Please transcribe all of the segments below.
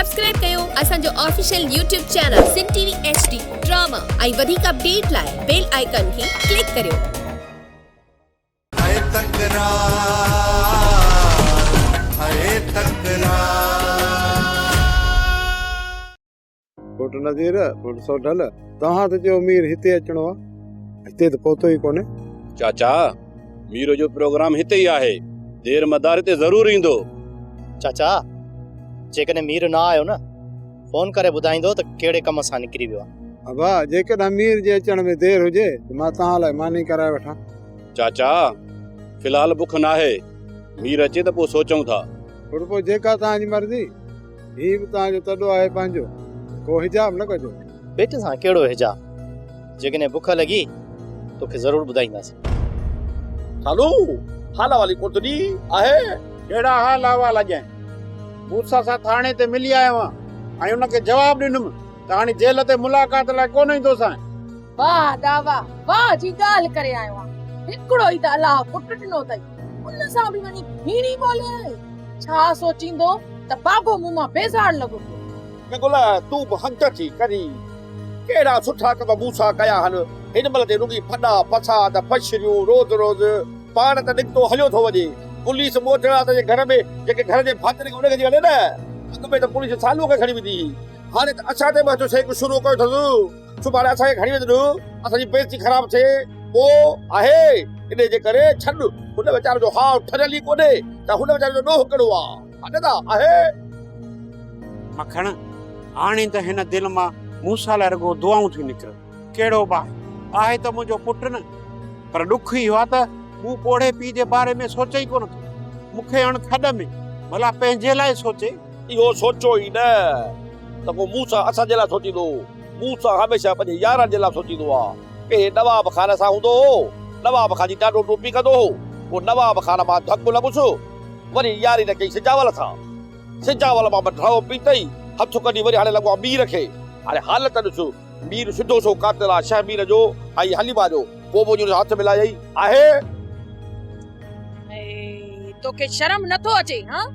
Subscribe कयो असांजो official YouTube channel सिन TV HD drama ऐं वधीक अपडेट लाइ बेल आइकन खे क्लिक करियो। पुट नज़ीर पुट सोढल तहां त जो मीर हिते अचणो आ हिते त पहुतो ई कोने। चाचा मीर जो प्रोग्राम हिते ही आहे, देर मदार ते जरूर ईंदो। चाचा जेकॾहिं मीर न आयो न फोन करे ॿुधाईंदो त कहिड़े कम सां निकिरी वियो आहे। अबा जेकॾहिं मीर जे अचण में देर हुजे त मां तहां लाइ मानी कराए वठां। चाचा फिलहाल बुख न आहे, मीर अचे त पोइ सोचूं था। पुट पोइ जेका तव्हांजी मर्ज़ी, ही बि तव्हांजो तॾो आहे पंहिंजो, को हिजाब न कजो। बेटे सां कहिड़ो हिजाब, जेकॾहिं बुख लॻी तोखे ज़रूर ॿुधाईंदासीं। हलो हाला वाली कोतरी आहे। केड़ा हाल अहवाल अॼु मूंसां सां थाणे ते मिली आयो आहियां ऐं उनखे जवाब ॾिनुमि त हाणे जेल ते मुलाक़ात लाइ कोन ईंदो सां। वाह दावा वाह जी ॻाल्हि करे आयो आहे। हिकिड़ो ई त अलाह पुट ॾिनो अथई, उन सां बि वञी भीड़ी बोले छा सोचींदो त बाबो मूं मां बेज़ार लॻो पियो। गुला तू बि हंत थी करी केड़ा सुठा कम मूंसां कया हन। हिन महिल ते रुगी फॾा फसाद पछरियूं रोज़ रोज़ पाण त निकितो हलियो थो वञे। पुलिस मोटड़ा त घर में जेके घर जे फातिर खे उनखे हले न, अॻ में त पुलिस सालू खे खणी वेंदी, हाणे त असां ते बि शइ शुरू कयो अथसि। सुभाणे असांखे खणी वेंदो, असांजी बेइज़ती ख़राब थिए पोइ आहे। इन जे करे छॾ, हुन वीचारे जो हाव ठरियल ई कोन्हे त हुन वीचारे जो ॾोह कहिड़ो आहे। अॾा आहे मखण हाणे त हिन दिलि मां मूंसां लाइ रुॻो दुआऊं थी निकिरनि। कहिड़ो बि आहे त मुंहिंजो पुटु न, पर ॾुख ई हुआ त मूं पोड़े पीउ जे बारे में सोचे ई कोन थो। मूंखे हण खॾ में भला पंहिंजे लाइ सोचे। इहो सोचो ई न त पोइ मूंसां असांजे लाइ सोचींदो। मूंसां हमेशह पंहिंजे यारनि जे लाइ सोचींदो आहे। के नवाब खान सां हूंदो हो, नवाब खान जी ॾाढो टोपी कंदो हो, पोइ नवाब खान मां धकु लॻुसि, वरी यारी न कई सिजावल सां। सिजावल मां ड्राओ पीतई, हथु कढी वरी हाणे लॻो आहे मीर खे। हाणे हालत ॾिसो, मीर सिधो सो कातिल आहे शहमीर जो ऐं हलीमा जो। पोइ मुंहिंजो हथ मिलायई आहे। तोखे शर्म नथो अचे? हां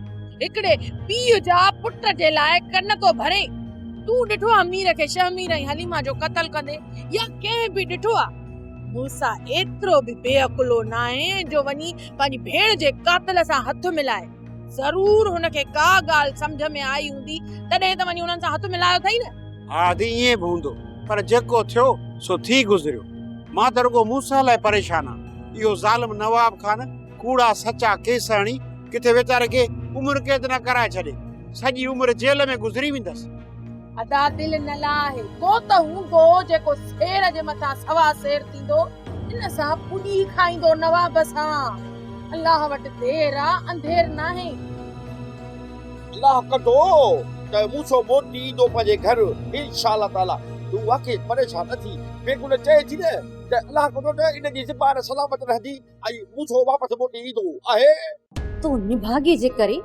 हिकड़े पीउ जा पुट जे लाइ कन तो भरे। तू ॾिठो आहे मीर खे शहमीर ऐं हलीमा जो क़त्ल कंदे, या कंहिं बि ॾिठो आहे? मूंसां एतिरो बि बेअकुलो न आहे जो वञी पंहिंजी भेण जे कातिल सां हथ मिलाए। ज़रूर हुनखे का ॻाल्हि सम्झ में आई हूंदी तॾहिं त वञी हुननि सां हथ मिलायो अथई न। हा दी ईअं बि हूंदो, पर जेको थियो सो थी गुज़रियो। मां त रुॻो मूंसां लाइ परेशान आहियां। इहो ज़ालिम नवाब खान कूड़ा सचा केस हणी किथे वीचारे खे उमिरि कैद न कराए छॾे, सॼी उमिरि जेल में गुज़री वेंदसि। अदा दिल न लाहे, को त हूंदो जेको शेर जे मथां सवा शेर थींदो, इन सां पुॾी खाईंदो नवाब सां। अल्लाह वटि देर आहे, अंधेर नाहे। अल्लाह कंदो त मूंसो मोटी ईंदो पंहिंजे घर इंशाअल्लाह ताला। तू वाकई परेशान न थी, बेगुन चए थी न त अल्लाह कंदो त इन जी ज़बान सलामत रहंदी ऐं मूंसो वापसि मोटी ईंदो आहे। तो निभागे जे करे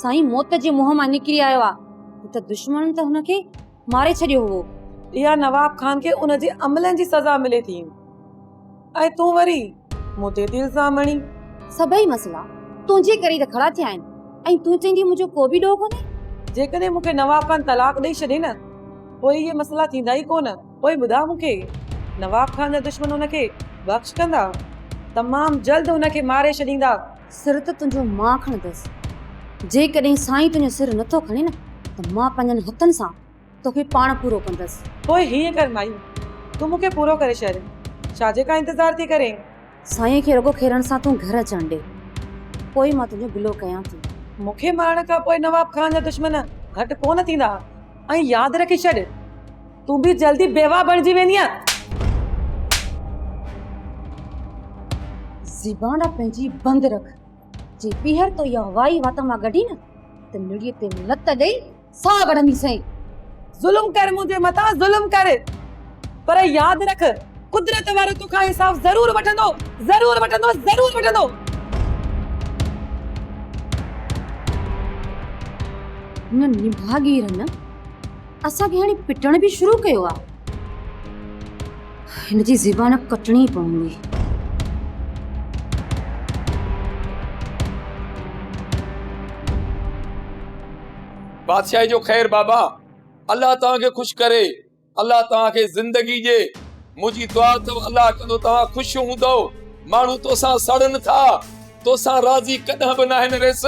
साईं मौत जे मुंह मां निकिरी आयो आहे त दुश्मन त हुनखे मारे छॾियो हो। इहा नवाब खान खे उन जे अमलनि जी सज़ा मिले थी ऐं तूं वरी मोते दिल सां मणी। सभई मसला तुंहिंजे करे त खड़ा थिया आहिनि ऐं तूं चईंदी मुंहिंजो को बि ॾोह कोन्हे। जेकॾहिं मूंखे नवाब खान तलाक ॾेई छॾे न, पोइ इहे मसला थींदा ई कोन। पोइ ॿुधा मूंखे, नवाब खान जा दुश्मन हुनखे बख़्श कंदा, तमामु जल्द हुनखे मारे छॾींदा। सिर त तुंहिंजो मां खणंदसि। जेकॾहिं साईं तुंहिंजो सिर नथो खणे न त मां पंहिंजनि हथनि सां तोखे पाण पूरो कंदसि। पोइ हीअं कर माई, तूं मूंखे पूरो करे छॾ। छाजे का इंतज़ार थी करे? साईं खे रुॻो खेरण सां तूं घर अचण ॾे, पोइ मां तुंहिंजो गिलो कयां थी। मूंखे मारण खां पोइ नवाब खान जा दुश्मन घटि कोन थींदा। ऐं यादि रखी छॾ, तूं बि जल्दी बेवा बणिजी वेंदीअ। ज़बान पंहिंजी बंदि रख। जे ॿीहर तो इहा हवाई वात मां गॾी न त निड़ीअ ते लत ॾेई साह वठंदी सही। ज़ुल्म कर मुंहिंजे मथां, ज़ुल्म कर, पर यादि रख कुदरत वारो तोखां इंसाफ़ ज़रूर वठंदो, ज़रूर वठंदो, ज़रूर वठंदो। न निभागीर न असांखे हाणे पिटण बि शुरू कयो आहे। हिन जी ज़बान कटणी पवंदी। बादशाह जो ख़ैर बाबा, अल्लाह तव्हांखे ख़ुशि करे, अल्लाह तव्हांखे ज़िंदगी ॾे। मुंहिंजी दुआ अथव अल्लाह कंदो तव्हां ख़ुशि हूंदव। माण्हू तोसां सड़नि था, तोसां राज़ी कॾहिं बि न आहिनि रेस।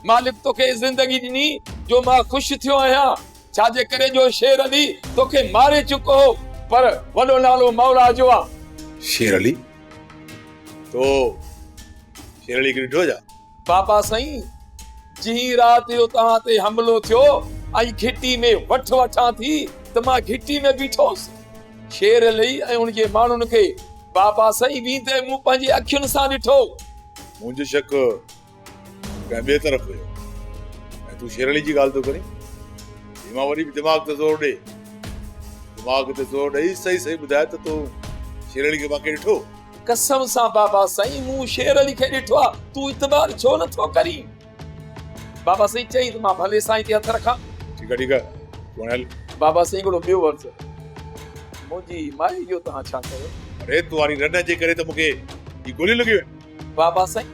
मालिक तोखे ज़िंदगी ॾिनी जो मां ख़ुशि थियो आहियां, छाजे करे जो शेर अली तोखे मारे चुको हो, पर वॾो नालो मौला जो आहे। शेर अली तो शेर अली खे ॾिठो जा? बाबा साईं, जी राति जो तव्हां ते हमिलो थियो ऐं घिटी में वठ वठां थी त मां घिटी में बीठोसि। शेर अली ऐं उनजे माण्हुनि खे बाबा साईं वींदे मूं पंहिंजी अखियुनि सां ॾिठो। मुंहिंजो शक कंहिं ॿिए तरफ़ हुयो ऐं तूं शेर अली जी ॻाल्हि थो करीं। मां वरी बि दिमाग़ ते ज़ोर ॾे, दिमाग़ ते ज़ोर ॾेई सही सही ॿुधाए त तूं शेर अली खे वाक़ई ॾिठो? कसम सां बाबा साईं, मूं शेर अली खे ॾिठो आहे। तूं इतबार छो नथो करीं? बाबा साईं चई त मां भले साईं ते हथ रखां। ठीक आहे तूं हल। बाबा साईं हिकिड़ो ॿियो वर्ज़, मुंहिंजी माई जो तव्हां छा कयो? अरे तुम्हारी रन जे करे त मूंखे ही गोली लॻी वई। बाबा साईं,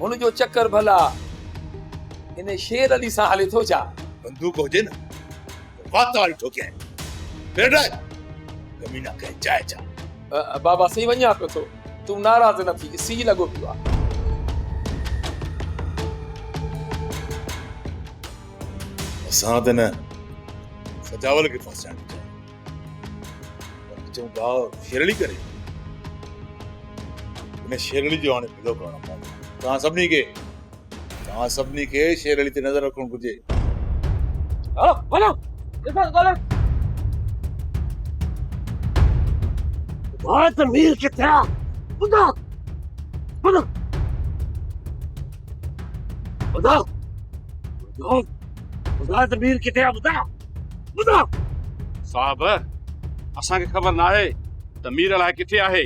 हुनजो चक्कर भला इन शेर अली सां हले थो छा? बंदूक हुजे न वात वारी ठोकिया बेटा कमीना कहीं जाए जा। बाबा साईं वञा पियो थो, तूं नाराज़ न थी, सी लॻो पियो आहे। असां त न सजावल खे फसाइण चऊं था शेर अली करे इन शेर अली जो हाणे पीलो करणो पवंदो। तव्हां सभिनी खे शेर अली ते नज़र रखणु घुर्जे। मीर किथे आहे? ॿुधा ॿुधा ॿुधा ॿुधा त मीर किथे आहे? ॿुधा ॿुधा साहब असांखे ख़बर न आहे त मीर अलाए किथे आहे।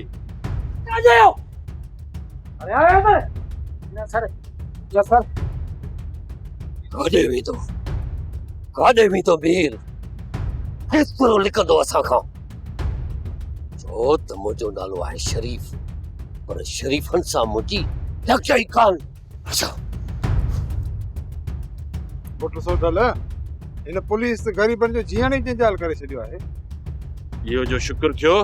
काॾे वेंदो मीर? हेतिरो लिखंदो असां खां छो त मुंहिंजो नालो आहे शरीफ़, पर शरीफ़नि सां मुंहिंजी लॻ ई कान। पुट सोडल इन पुलिस ग़रीबनि जो जीअण ई जंजाल करे छॾियो आहे। इहो जो शुक्र थियो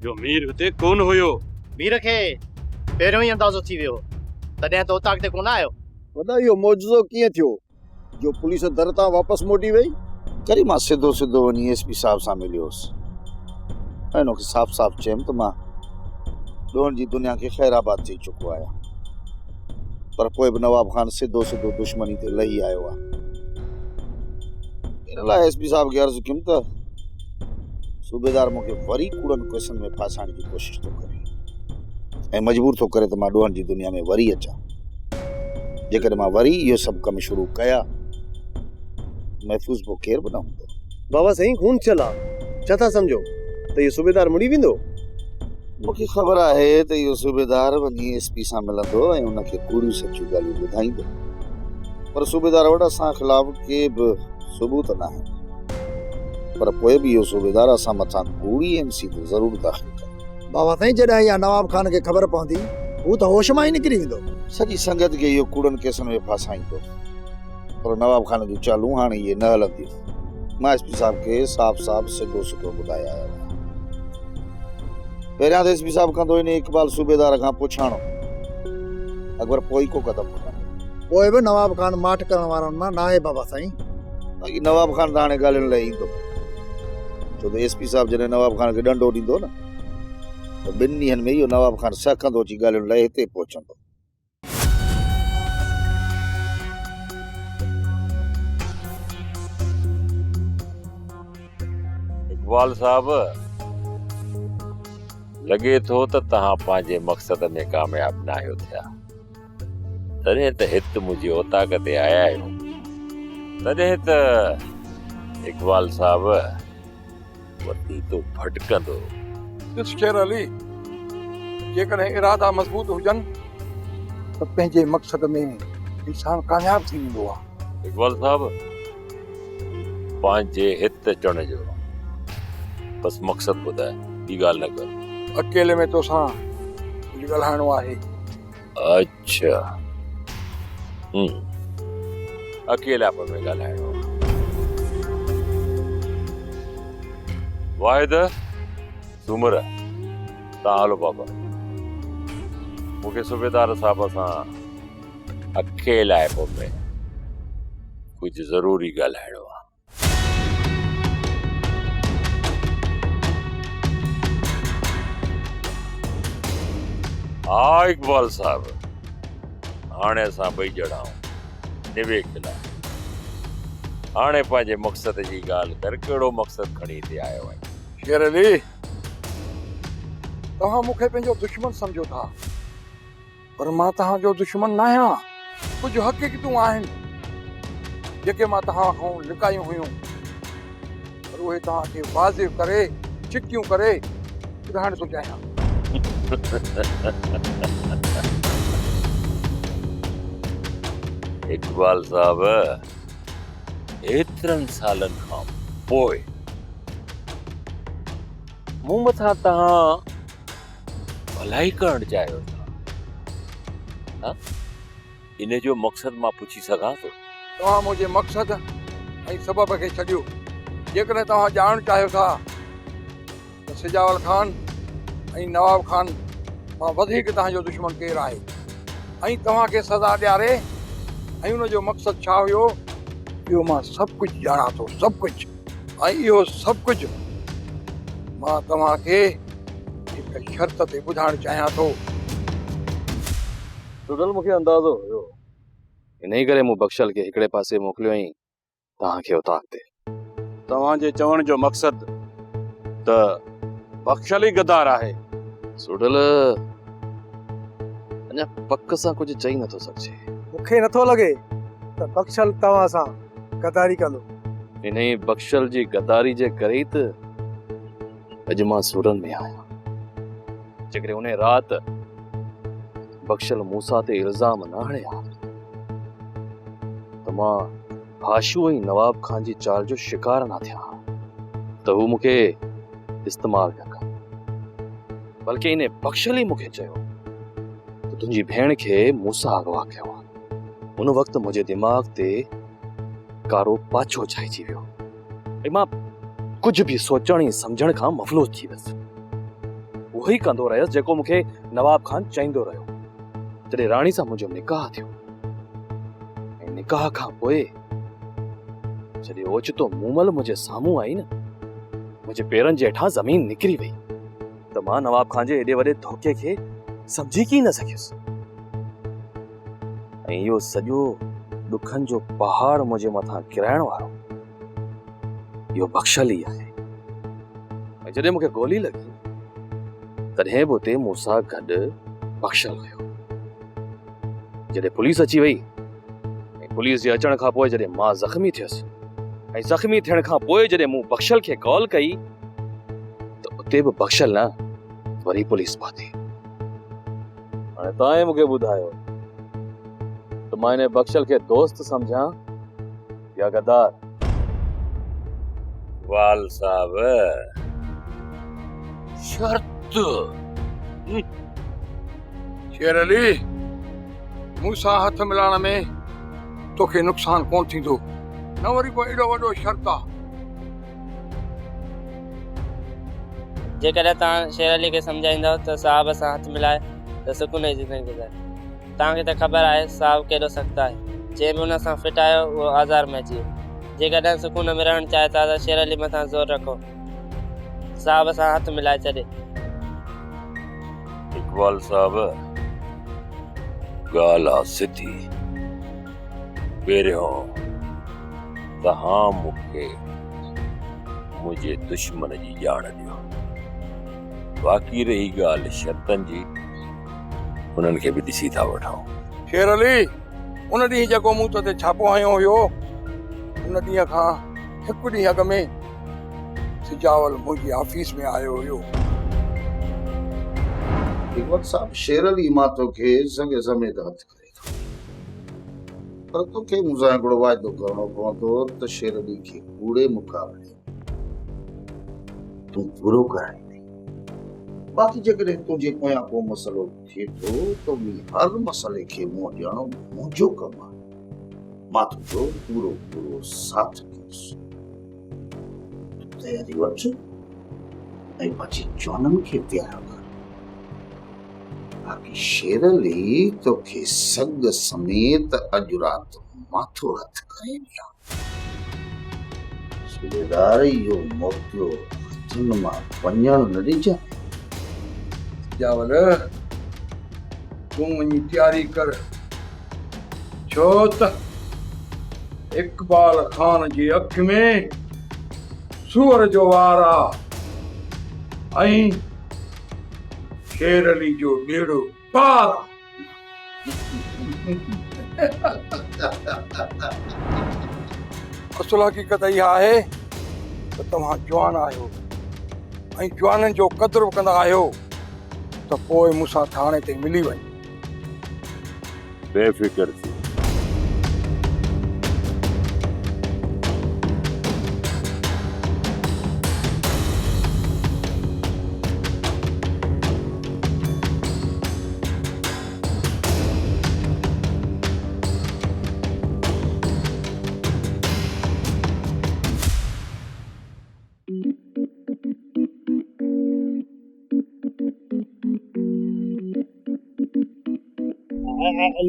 जो मीर हुते कोन हुयो। मीर खे पहिरियों ई अंदाज़ो थी वियो, तॾहिं त उतां अॻिते कोन आयो। वॾा इहो मौजूदो कीअं थियो जो पुलिस दर तां वापसि मोटी वई? करी मां सिधो सिधो वञी एसपी साहब सां मिलियोसि ऐं हुनखे साफ़ साफ़ चयुमि त मां ॾोहनि जी दुनिया खे ख़ैराबाद थी चुको आहियां, पर पोइ बि नवाब खान सिधो सिधो दुश्मनी ते लही आयो आहे। इन लाइ एसपी साहब खे अर्ज़ु कयुमि त सूबेदार मूंखे वरी कूड़नि केसनि में फासाइण जी कोशिशि थो करे ऐं मजबूर थो करे त मां ॾोहनि जी दुनिया में वरी अचां। जेकॾहिं मां वरी इहो सभु कमु शुरू कया महफ़ूज़ पोइ केरु बि न हूंदो। बाबा साईं खून चला छा था सम्झो त इहो सूबेदार मुड़ी वेंदो? मूंखे ख़बर आहे त इहो सूबेदार वञी एसपी सां मिलंदो ऐं हुनखे कूड़ियूं सचियूं ॻाल्हियूं ॿुधाईंदो, पर सूबेदार वटि असां ख़िलाफ़ के बि सबूत न आहे। पर पोइ बि इहो सूबेदार असां मथां कूड़ी एमसी ते ज़रूरु दाख़िल करे। बाबा साईं जॾहिं इहा नवाब खान खे ख़बर पवंदी हू त होश मां ई निकिरी वेंदो। सॼी संगत खे इहो कूड़नि केसनि में फासाईंदो, पर नवाब खान जूं चालूं हाणे इहे न हलंदियूं। मां एसपी साहब खे साफ़ साफ़ सिधो सिधो ॿुधाए आयो आहियां। पहिरियां त एसपी साहब कंदो इन इक़बाल सूबेदार खां पुछाणो, अकबर पोइ को क़दम खणंदो। पोइ बि नवाब खान माठ करण वारनि मां न आहे बाबा साईं। बाक़ी नवाब खान त हाणे ॻाल्हियुनि लाइ ईंदो, छो त एसपी साहब जॾहिं नवाब खान खे ॾंडो ॾींदो न त 2 ॾींहंनि में इहो नवाब खान सखंदो अची ॻाल्हियुनि लाइ हिते पहुचंदो। इकबाल साहब, लॻे थो त तव्हां पंहिंजे मक़सद में कामयाब न आहियो थिया, तॾहिं त हिते मुंहिंजी औताक ते आया आहियो। तॾहिं त इकबाल साहब वती तो भटकंदो। शेर अली, जेकॾहिं इरादा मज़बूत हुजनि त पंहिंजे मक़सद में इंसान कामयाब थी वेंदो आहे। इकबाल साहब, पंहिंजे हित अचण जो बस मक़सद ॿुधाए, ॿी ॻाल्हि न कर। अकेले में तोसां ॻाल्हाइणो आहे। अच्छा, अकेलापन में ॻाल्हाइणो आहे। वाहिद सूमर तव्हां हलो बाबा, मूंखे सूबेदार साहब सां अकेलापन में कुछ ज़रूरी ॻाल्हाइणो आहे। हा इकबाल साहब, हाणे असां ॿई ॼणा निवेकला हाणे पंहिंजे मक़सद जी ॻाल्हि कर, कहिड़ो मक़सद खणी हिते आयो आहे? शेर अली, तव्हां मूंखे पंहिंजो दुश्मन सम्झो था, पर मां तव्हांजो दुश्मन न आहियां। कुझु हक़ीक़तूं आहिनि जेके मां तव्हां खां लिकायूं हुयूं, पर उहे तव्हांखे वाज़िब करे चिकियूं करे ॿुधाइण थो चाहियां। इकबाल साहब, एतिरनि सालनि खां पोइ मूं मथां तव्हां भलाई करणु चाहियो था, इन जो मक़सद मां पुछी सघां थो? तव्हां मुंहिंजे मक़सद ऐं सबब खे छॾियो। जेकॾहिं तव्हां ॼाणणु चाहियो था त सिजावल खान ऐं नवाब खान मां वधीक तव्हांजो दुश्मन केरु आहे ऐं तव्हांखे सज़ा ॾियारे ऐं उनजो मक़सदु छा हुयो, इहो मां सभु कुझु ॼाणा थो, सभु कुझु। ऐं इहो सभु कुझु मां तव्हांखे हिकु शर्त ते ॿुधाइणु चाहियां थो। टोटल मूंखे अंदाज़ो हुयो, इन ई करे मूं बख़्शल खे हिकिड़े पासे मोकिलियो ऐं तव्हांखे उताक ते। तव्हांजे चवण जो मक़सद त बख़्शल ई गद्दार आहे? सुडल अञा पक सां कुझु चई नथो सघे। मूंखे नथो लॻे त बख़्शल तव्हां सां गद्दारी कंदो। इन ई बख़्शल जी गद्दारी जे करे ई त अॼु मां सूरन में आहियां। जेकॾहिं उन राति बख़्शल मूंसां ते इल्ज़ाम न हणिया त मां हाशू ऐं नवाब खान जी चाल जो शिकार न थिया त हू मूंखे इस्तेमाल पिया कनि। बल्कि इन बख़्शल ई मूंखे चयो त तुंहिंजी भेण खे मूंसां अगवा कयो आहे। उन वक़्तु मुंहिंजे दिमाग़ ते कारो पाछो छाइजी वियो ऐं मां कुझु बि सोचण ऐं सम्झण खां मफ़लूज थी वियुसि। उहो ई कंदो रहियुसि जेको मूंखे नवाब खान चईंदो रहियो जॾहिं राणी सां मुंहिंजो निकाह थियो। ऐं निकाह खां पोइ जॾहिं ओचितो मूमल मुंहिंजे साम्हूं आई न, मुंहिंजे पेरनि जे हेठां ज़मीन निकिरी वई त मां नवाब खान जे एॾे वॾे धोखे खे सम्झी की न सघियुसि। ऐं इहो सॼो ॾुखनि जो पहाड़ मुंहिंजे मथां किराइण वारो इहो बख़्शल ई आहे। ऐं जॾहिं मूंखे गोली लॻी तॾहिं बि उते मूंसां गॾु बख़्शल हुयो। जॾहिं पुलिस अची वई ऐं पुलिस जे अचण खां पोइ जॾहिं मां ज़ख़्मी थियुसि ऐं ज़ख़्मी थियण खां पोइ जॾहिं मूं बख़्शल खे कॉल कई त उते बि बख़्शल न वरी पुलिस पहुती। हाणे तव्हां मूंखे ॿुधायो त मां हिन बख़्शल खे दोस्त सम्झां या गद्दार? वाल साहब, शर्त शेर अली, मूंसां हथ मिलाइण में तोखे नुक़सान कोन थींदो, न वरी को एॾो वॾो शर्त आहे। जेकॾहिं तव्हां शेर अली खे सम्झाईंदव त साहब सां हथ मिलाए त सुकून जी ज़िंदगी गुज़ारे। तव्हांखे त ख़बर आहे साहब केॾो सख़्तु आहे, जंहिं बि हुन सां फिटायो उहो आज़ार में अची वियो। जेकॾहिं सुकून में रहणु चाहे था त शेर अली मथां ज़ोर रखो, साहब सां हथ मिलाए छॾे। इकबाल साहब, ॻाल्हि आहे सिधी। पहिरियों तव्हां मूंखे मुंहिंजे दुश्मन जी ॼाण ॾियो। बाक़ी रही ॻाल्हि शर्तनि जी, उन्हनि खे बि ॾिसी था वठूं। शेर अली, उन ॾींहुं जेको मूं ते छापो हयो हुयो, उन ॾींहं खां हिकु ॾींहुं अॻु में सिजावल मुंहिंजी ऑफिस में आयो हुयो। इकबाल साहब, शेर अली मां तोखे संगे समेत हथ करे थो, पर तोखे मूंसां हिकिड़ो वाइदो करणो पवंदो त शेर अली खे कूड़े मुक़ाबले तूं पूरो कराए। बाक़ी जेकॾहिं तुंहिंजे पोयां को मसइलो थिए थो त हर मसइले खे मुंहुं ॾियणो मुंहिंजो कमु आहे। मां तुंहिंजो पूरो पूरो साथ ॾींदुसि। तयारी वठ ऐं पंहिंजी जॉननि खे तयारु कर। बाक़ी शेरली तोखे संग समेत अॼु राति माथो हथ करे ॾियां। सूबेदार इहो मौक़ो हथनि मां वञणु न ॾिजां। जावल तूं वञी तयारी कर, छो त इकबाल खान जी अख में सूअर जो वार आहे ऐं शेरली जो ॾेड़ो पार असुल हक़ीक़त इहा आहे त तव्हां जवान आहियो ऐं जवाननि जो क़दुरु कंदा आहियो त पोइ मूंसां थाणे ते मिली वञ। बेफिक्र थी।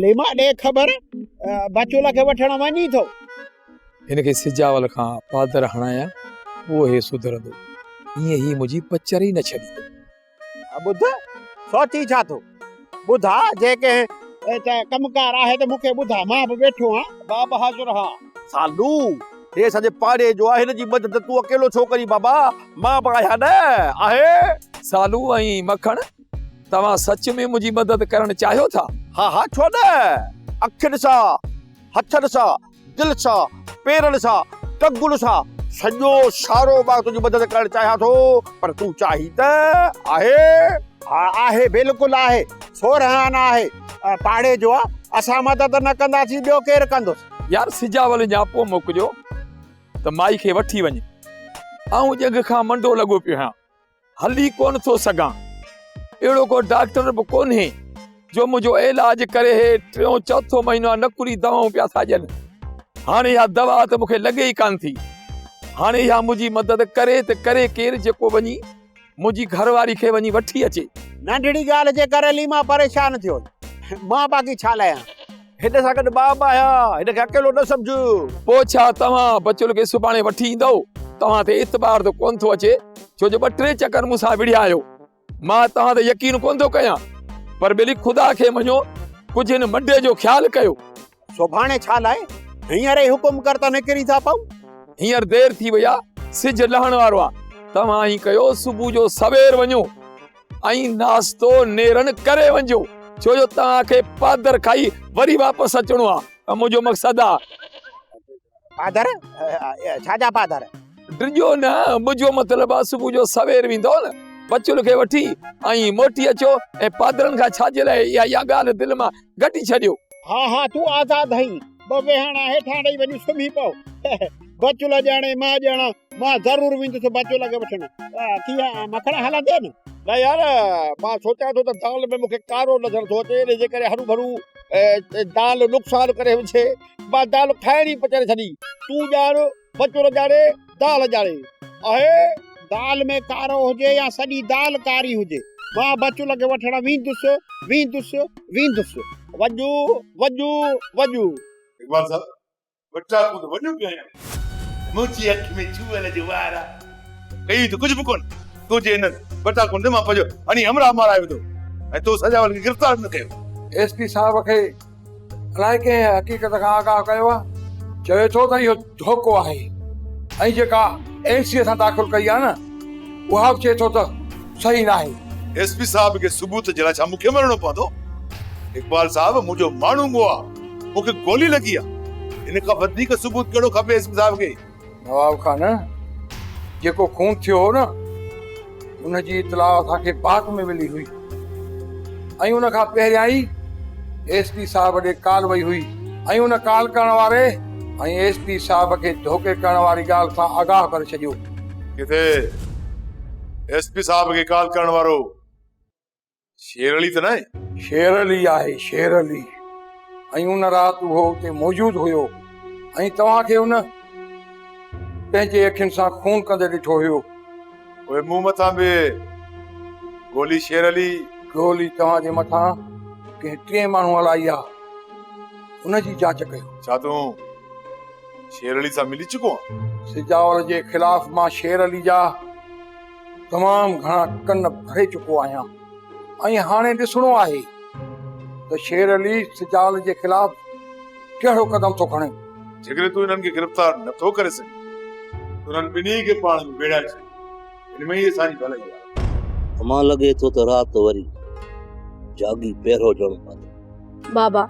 लेमा ॾे ख़बर बचोला खे वठण वञी थो। हिनखे सिजावल खां पादर हणाया उहो हे सुधरंदो, ईअं ई मुंहिंजी पचर ई न छॾींदो। ॿुध सोची छा थो ॿुधा जेके कमकार आहे त मूंखे ॿुधा, मां बि वेठो आहियां। मां बहादुर हा सालू, हे सॼे पाड़े जो आहे, हिन जी मदद तूं अकेलो छो करी बाबा, मां बि आहियां न आहे। सालू ऐं मखण तव्हां सच में मुंहिंजी मदद करणु चाहियो था? हा हा छो न, अखियुनि सां, हथनि सां, दिलि सां, पेरनि सां, टंगुनि सां सॼो सारो मां तुंहिंजी मदद करणु चाहियां थो, पर तूं चाही त आहे। हा आहे, बिल्कुलु आहे। सोरहान आहे, पाड़े जो आहे, असां मदद न कंदासीं ॿियो केरु कंदुसि। यार सिजावल जा पोइ मोकिलियो त माई खे वठी वञे। ऐं जॻ खां मंडो लॻो पियो आहियां, हली कोन थो सघां। अहिड़ो को डॉक्टर बि कोन्हे जो मुंहिंजो इलाज करे। हे टियों चौथो महीनो नकुरी दवाऊं पिया था ॾियनि। हाणे इहा दवा त मूंखे लॻे ई कान थी। हाणे इहा मुंहिंजी मदद करे त करे केरु जेको वञी मुंहिंजी घरवारी खे वञी वठी अचे। नंढड़ी ॻाल्हि जे करे लीमा परेशान थियो, मां बाक़ी छा लायां। हिन सां गॾु मां बि आहियां, हिनखे अकेलो न सम्झ। पोइ छा तव्हां बचुल खे सुभाणे वठी ईंदव? तव्हां ते इतबार त कोन थो अचे, छो जो 2-3 चकर मूंसां विड़िया आहियो। मां तव्हां ते यकीन कोन थो कयां, पर बिली ख़ुदा खे मञो, कुझु हिन मंडे जो ख़्यालु कयो। सुभाणे छा लाइ? हींअर ई हुकुम कर त निकिरी था पऊं। हींअर देरि थी वई आहे, सिज लहण वारो आहे। तव्हां ई कयो, सुबुह जो सवेर वञो ऐं नाश्तो नेरन करे वञो, छो जो तव्हांखे पादर खाई वरी वापसि अचणो आहे। मुंहिंजो मक़सदु आहे। पादर? छाजा पादर? डिॼो न, मुंहिंजो मतिलबु आहे सुबुह जो सवेर वेंदो न बचुल खे वठी ऐं मोटी अचो, ऐं पादरनि खां छाजे लाइ इहा ॻाल्हि दिलि मां घटी छॾियो। हा हा तूं आज़ाद हई, वेहणा हेठां ॾेई वञी सुम्ही पओ। बचुल ॼाणे मां ॼाणा, मां ज़रूरु वेंदुसि बचुल खे वठण। कीअं मखण हलंदे न? न यार, मां सोचां थो त दाल में मूंखे कारो नज़र थो अचे, इन जे करे हरू भरू दाल नुक़सान करे विछे। मां दाल खाइणी पचाए छॾी। तूं ॼाण, बचुल ॼाणे, दाल ॼाणे आहे। दाल में कारो हुजे या सॼी दाल कारी हुजे, मां बचुल खे वठण वेंदुसि। वञू वञू वञू। इकबाल साहब, बच्चा को तो वञो पिया आहियां। मुंहिंजी अखि में चूअल जो वार आहे, कई त कुझु बि कोन। तूं जे न बटा कोन मां पंहिंजो हणी हमरा माराए विधो ऐं तूं सजावल खे गिरफ़्तार न कयो। एसपी साहब खे अलाए कंहिं हक़ीक़त खां आगाह कयो आहे, चवे थो त इहो धोखो आहे। ऐं जेका एनसीअ सां दाख़िल कई आहे न, उहा बि चए थो त सही न आहे। एसपी साहब खे सबूत जे लाइ छा मूंखे मरणो पवंदो? इकबाल साहब, मुंहिंजो माण्हू मुआ, मूंखे गोली लॻी आहे। इन खां वधीक सबूत कहिड़ो खपे एसपी साहब खे? नवाब खान, जेको खून थियो हो न, उनजी इतला असांखे बाग में मिली हुई, ऐं उन खां पहिरियां ई एसपी साहब ॾे कॉल वई हुई, ऐं उन कॉल करण वारे ऐं एसपी साहब खे धोखे करण वारी ॻाल्हि सां आगाह करे छॾियो। किथे एसपी साहब खे कॉल करण वारो शेरली त न आहे? शेरली आहे, शेरली। ऐं उन राति उहो उते मौजूदु हुयो ऐं तव्हांखे हुन पंहिंजे अखियुनि सां खून कंदे ॾिठो हुयो। ओए मूं मथां बि गोली शेर अली गोली तव्हांजे मथां कंहिं टे माण्हू हलाई आहे, हुनजी जांच कयो। छा तूं शेर अली सां मिली चुको आहीं? सिजावल जे ख़िलाफ़ मां शेर अली जा तमामु घणा कन भरे चुको आहियां ऐं हाणे ॾिसणो आहे त शेर अली सिजावल जे ख़िलाफ़ कहिड़ो कदम थो खणे। जेकॾहिं तूं हिननि खे गिरफ़्तार नथो करे सघीं त उन्हनि ॿिन्ही खे पाण में बेड़ाए छॾ। हिन में ई असांजी भलाई आहे। मां लॻे थो त राति वरी जागी पहिरो ॾियणो पवंदो। बाबा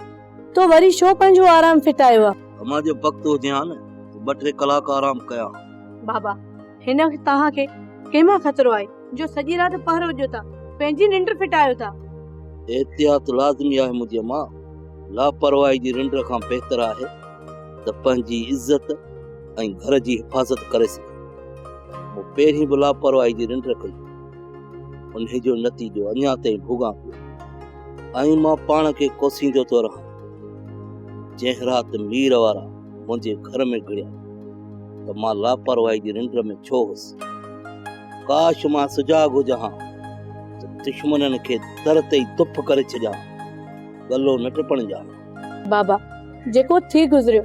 तो वरी छो पंहिंजो आराम फिटायो आहे? अमां जो वक़्तु हुजे हा न 2-3 कलाक आराम कयां। बाबा हिन तव्हांखे कंहिंमां ख़तरो आहे जो सॼी राति पहरो ॾियो था, पंहिंजी निंड फिटायो था? एहतियात लाज़मी आहे मुंहिंजी मां। लापरवाही जी निंड खां बहितर आहे त पंहिंजी इज़त ऐं घर जी हिफ़ाज़त करे सघे। मूं पहिरीं बि लापरवाही जी निंड कई, उन जो नतीजो अञा ताईं भोगां पियो ऐं मां पाण खे कोसींदो थो रहां। जंहिं राति मीर वारा मुंहिंजे घर में घिड़िया त मां लापरवाही जी निंड में छो हुअसि। काश मां सुजाॻ हुजां हा त दुश्मननि खे दर ते ई तुप करे छॾियां, गलो न टिपण ॾियां। बाबा जेको थी गुज़रियो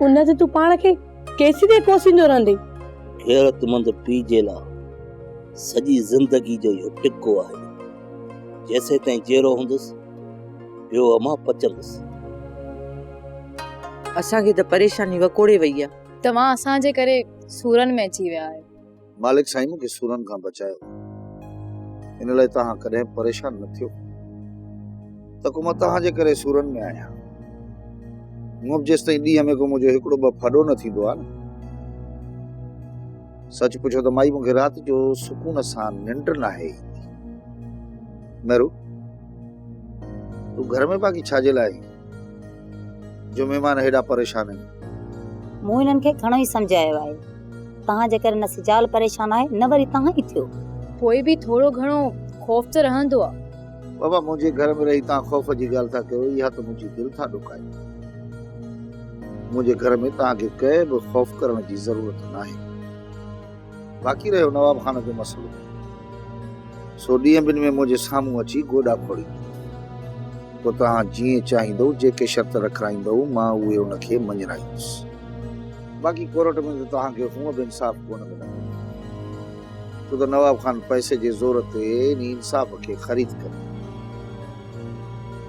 उन ते तूं पाण खे केसी ते कोसींदो रहंदे? गैरतमंद पीउ जे लाइ सॼी ज़िंदगी जो इहो टिको आहे। जेसे ताईं जहिड़ो हूंदुसि ॿियो अमां पचंदुसि। असांखे त परेशानी वकोड़े वई आहे। तव्हां असांजे करे सूरन में अची विया आहियो। मालिक साईं मूंखे सूरन खां बचायो, इन लाइ तव्हां कॾहिं परेशान न थियो त को मां तव्हांजे करे सूरन में आहियां। मूं जेसि ताईं ॾींहं में को मुंहिंजो हिकिड़ो ॿ फॾो न थींदो आहे न, सच पुछो त माई मूंखे राति जो सुकून सां निंड न आहे। मेरू तूं घर में बाक़ी छाजे लाइ जो महिमान हेॾा परेशान आहिनि? मूं हिननि खे घणो ई सम्झायो आहे, तव्हां जे करे न सिजाल परेशान आहे न वरी तव्हां ई थियो। पोइ बि थोरो घणो खौफ़ त रहंदो आहे। बाबा मुंहिंजे घर में रही तव्हां खौफ़ जी ॻाल्हि था कयो, इहा त मुंहिंजी दिलि था ॾुकाए। मुंहिंजे घर में तव्हांखे कंहिं बि खौफ़ करण जी ज़रूरत न आहे। बाक़ी रहियो नवाब खान जो मसइलो, सो ॾींहं ॿिनि में मुंहिंजे साम्हूं अची गोॾा खोड़ी पोइ तव्हां जीअं चाहींदव, जेके शर्त रखाईंदव मां उहे उनखे मञराईंदुसि। बाक़ी कोर्ट में त तव्हांखे हूअं बि इंसाफ़ कोन मिलंदो, छो त नवाब खान पैसे जे ज़ोर ते इन इंसाफ़ खे ख़रीद करे।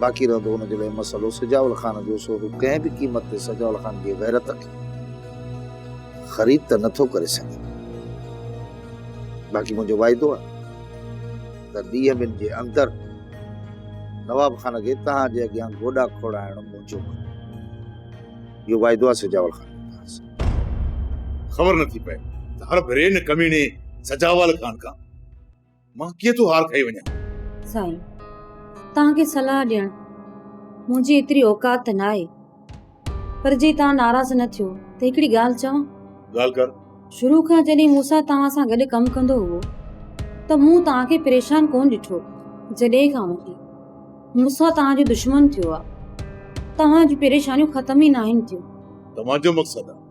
बाक़ी रहंदो हुनजे लाइ मसइलो सिजावल खान जो, सो कंहिं बि क़ीमत ते सिजावल खान जी गैरत खे ख़रीद त नथो करे सघे। बाक़ी मुंहिंजो वाइदो आहे त ॾींहं ॿिनि जे अंदरि नवाब खान खे तव्हांजे अॻियां गोॾा खोड़ाइण मुंहिंजो इहो वाइदो आहे सिजावल खान। ख़बर नथी पए त हर भेरे न कमीने सजावल खान खां मां कीअं थो हार खाई वञा। साईं तव्हांखे सलाह ॾियण मुंहिंजी एतिरी औकात न आहे, पर जे तव्हां नाराज़ न थियो त हिकिड़ी ॻाल्हि चवां। ॻाल्हि कर। शुरू खां जॾहिं मूंसां तव्हां सां गॾु कमु कंदो हुओ त मूं तव्हांखे परेशान कोन ॾिठो। जॾहिं खां वठी मूंसां तव्हांजो दुश्मन थियो आहे, तव्हांजी परेशानियूं ख़तम ई न आहिनि थियूं। तव्हांजो मक़सदु आहे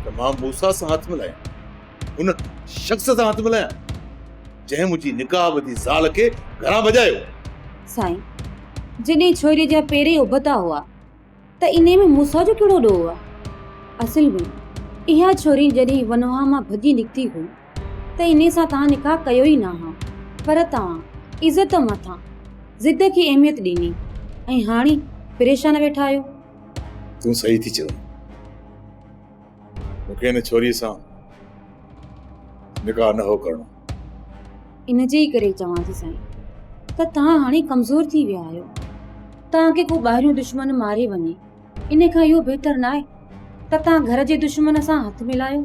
त मां मूसा सां हथ मिलायां, उन शख़्स सां हथ मिलायां जंहिं मुंहिंजी निकाह ॿधी ज़ाल खे घरां भॼायो। साईं जॾहिं छोरी जा पेरे उबता हुआ त इन में मूसा जो कहिड़ो ॾोह आहे? असल में इहा छोरी जॾहिं वनवा मां भॼी निकिती हुई त इन सां तव्हां निकाह कयो ई न हा, पर तव्हां इज़त मथां ज़िद खे अहमियत ॾिनी ऐं हाणे परेशान वेठा आहियो। तूं सही थी चओ, मूंखे हिन छोरीअ सां निकाह न हो करणो। इन जे ई करे चवां थी साईं त तव्हां हाणे कमज़ोर थी विया आहियो। तव्हांखे को ॿाहिरियों दुश्मन मारे वञे, इन खां इहो बहितर न आहे त तव्हां घर जे दुश्मन सां हथ मिलायो।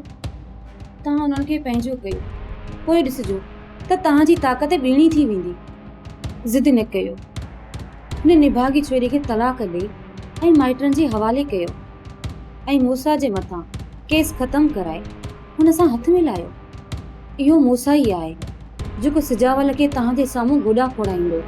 तव्हां उन्हनि खे पंहिंजो कयो, पोइ ॾिसिजो त तव्हांजी ताक़त ॿीणी थी वेंदी। ज़िद न कयो, हुन निभागी छोरी खे तलाक ॾेई ऐं माइटनि जे हवाले कयो ऐं मूसा जे मथां केस ख़तमु कराए हुन सां हथ मिलायो। इहो मूसा ई आहे जेको सिजावल खे तव्हांजे साम्हूं गोॾा खोड़ाईंदो।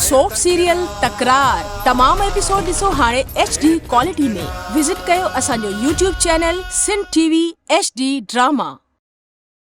सोप सीरियल तकरार तमाम एपिसोड ॾिसो हाणे HD क्वालिटी में। विजिट कयो असांजो YouTube channel Sindh TV HD drama.